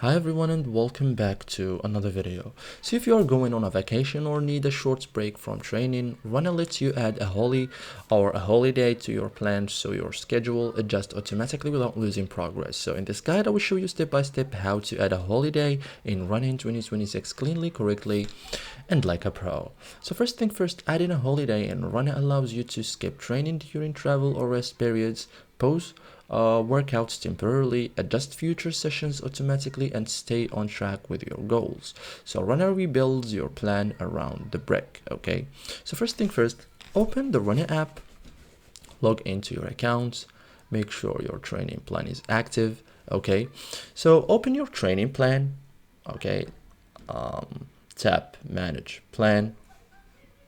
Hi everyone and welcome back to another video. So if you are going on a vacation or need a short break from training, Runna lets you add a holiday to your plan so your schedule adjusts automatically without losing progress. So in this guide I will show you step by step how to add a holiday in Runna in 2026 cleanly, correctly, and like a pro. So first thing first, adding a holiday in Runna allows you to skip training during travel or rest periods, pause workouts temporarily, adjust future sessions automatically, and stay on track with your goals. So Runna rebuilds your plan around the break. Okay, so first thing first, open the Runna app, log into your account, make sure your training plan is active. Okay, so open your training plan. Okay, tap manage plan.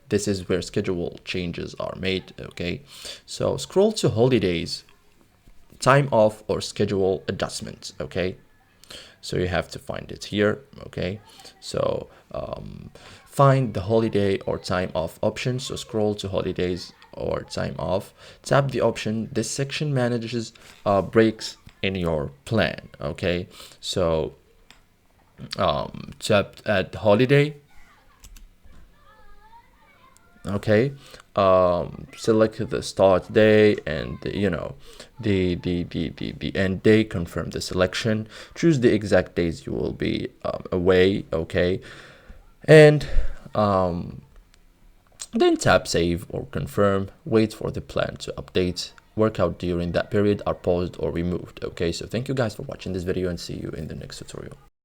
This is where schedule changes are made. Okay, so scroll to holidays, time off, or schedule adjustments. Okay, so you have to find it here. Okay, so find the holiday or time off option. So scroll to holidays or time off, tap the option. This section manages breaks in your plan. Okay, so tap at holiday. Okay, select the start day and the end day. Confirm the selection, choose the exact days you will be away. Okay, and then tap save or confirm. Wait for the plan to update. Workout during that period are paused or removed. Okay, so thank you guys for watching this video and see you in the next tutorial.